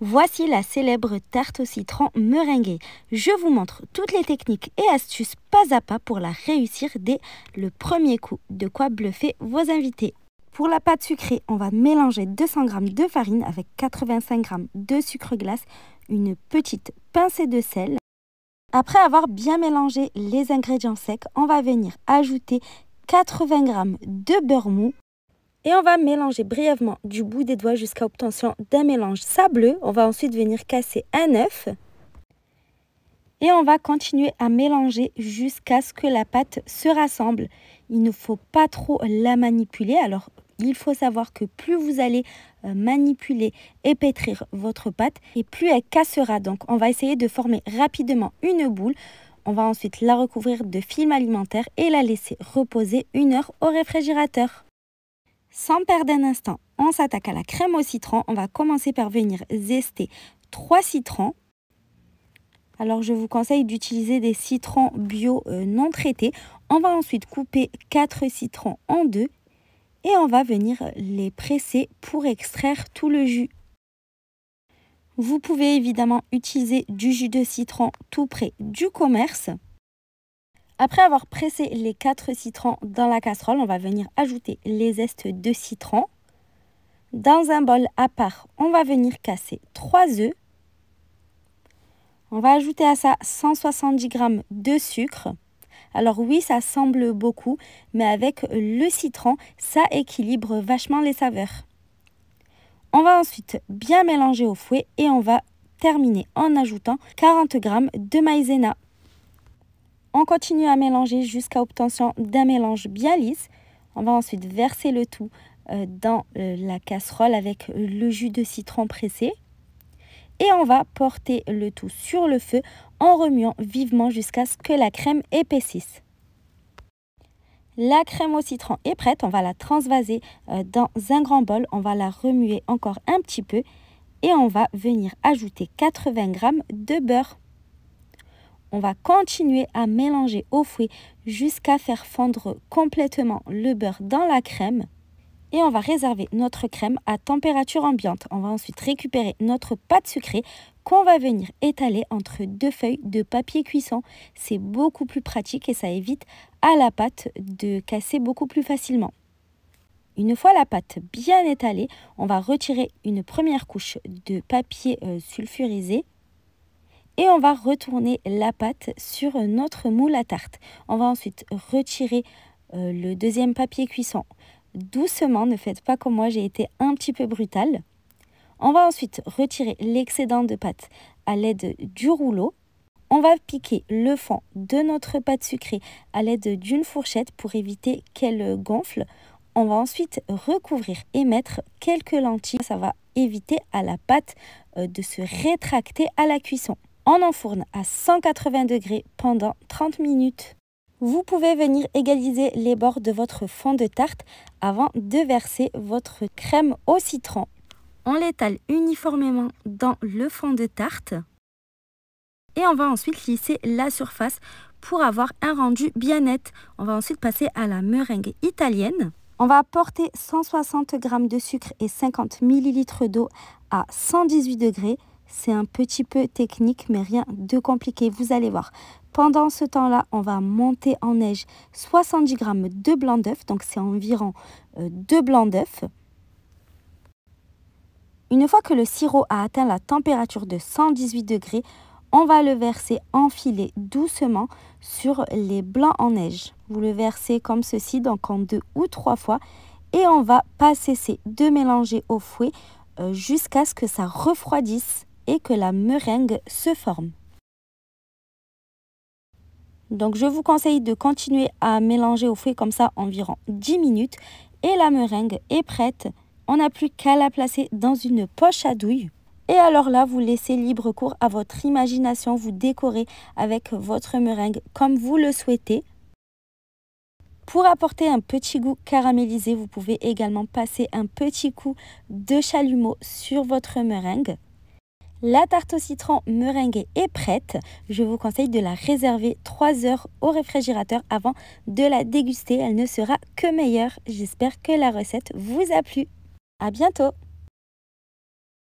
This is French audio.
Voici la célèbre tarte au citron meringuée. Je vous montre toutes les techniques et astuces pas à pas pour la réussir dès le premier coup. De quoi bluffer vos invités. Pour la pâte sucrée, on va mélanger 200 g de farine avec 85 g de sucre glace, une petite pincée de sel. Après avoir bien mélangé les ingrédients secs, on va venir ajouter 80 g de beurre mou. Et on va mélanger brièvement du bout des doigts jusqu'à obtention d'un mélange sableux. On va ensuite venir casser un œuf. Et on va continuer à mélanger jusqu'à ce que la pâte se rassemble. Il ne faut pas trop la manipuler. Alors, il faut savoir que plus vous allez manipuler et pétrir votre pâte, et plus elle cassera. Donc, on va essayer de former rapidement une boule. On va ensuite la recouvrir de film alimentaire et la laisser reposer 1 heure au réfrigérateur. Sans perdre un instant, on s'attaque à la crème au citron. On va commencer par venir zester 3 citrons. Alors, je vous conseille d'utiliser des citrons bio non traités. On va ensuite couper 4 citrons en deux et on va venir les presser pour extraire tout le jus. Vous pouvez évidemment utiliser du jus de citron tout près du commerce. Après avoir pressé les 4 citrons dans la casserole, on va venir ajouter les zestes de citron. Dans un bol à part, on va venir casser 3 œufs. On va ajouter à ça 170 g de sucre. Alors oui, ça semble beaucoup, mais avec le citron, ça équilibre vachement les saveurs. On va ensuite bien mélanger au fouet et on va terminer en ajoutant 40 g de maïzena. On continue à mélanger jusqu'à obtention d'un mélange bien lisse. On va ensuite verser le tout dans la casserole avec le jus de citron pressé. Et on va porter le tout sur le feu en remuant vivement jusqu'à ce que la crème épaississe. La crème au citron est prête. On va la transvaser dans un grand bol. On va la remuer encore un petit peu. Et on va venir ajouter 80 g de beurre. On va continuer à mélanger au fouet jusqu'à faire fondre complètement le beurre dans la crème. Et on va réserver notre crème à température ambiante. On va ensuite récupérer notre pâte sucrée qu'on va venir étaler entre 2 feuilles de papier cuisson. C'est beaucoup plus pratique et ça évite à la pâte de casser beaucoup plus facilement. Une fois la pâte bien étalée, on va retirer une première couche de papier sulfurisé. Et on va retourner la pâte sur notre moule à tarte. On va ensuite retirer le deuxième papier cuisson doucement. Ne faites pas comme moi, j'ai été un petit peu brutale. On va ensuite retirer l'excédent de pâte à l'aide du rouleau. On va piquer le fond de notre pâte sucrée à l'aide d'une fourchette pour éviter qu'elle gonfle. On va ensuite recouvrir et mettre quelques lentilles. Ça va éviter à la pâte de se rétracter à la cuisson. On enfourne à 180 degrés pendant 30 minutes. Vous pouvez venir égaliser les bords de votre fond de tarte avant de verser votre crème au citron. On l'étale uniformément dans le fond de tarte. Et on va ensuite lisser la surface pour avoir un rendu bien net. On va ensuite passer à la meringue italienne. On va apporter 160 g de sucre et 50 ml d'eau à 118 degrés. C'est un petit peu technique, mais rien de compliqué, vous allez voir. Pendant ce temps-là, on va monter en neige 70 g de blanc d'œuf, donc c'est environ 2 blancs d'œuf. Une fois que le sirop a atteint la température de 118 degrés, on va le verser enfilé doucement sur les blancs en neige. Vous le versez comme ceci, donc en 2 ou 3 fois. Et on va pas cesser de mélanger au fouet jusqu'à ce que ça refroidisse et que la meringue se forme. Donc je vous conseille de continuer à mélanger au fouet comme ça environ 10 minutes. Et la meringue est prête. On n'a plus qu'à la placer dans une poche à douille. Et alors là, vous laissez libre cours à votre imagination. Vous décorez avec votre meringue comme vous le souhaitez. Pour apporter un petit goût caramélisé, vous pouvez également passer un petit coup de chalumeau sur votre meringue. La tarte au citron meringuée est prête. Je vous conseille de la réserver 3 heures au réfrigérateur avant de la déguster. Elle ne sera que meilleure. J'espère que la recette vous a plu. À bientôt!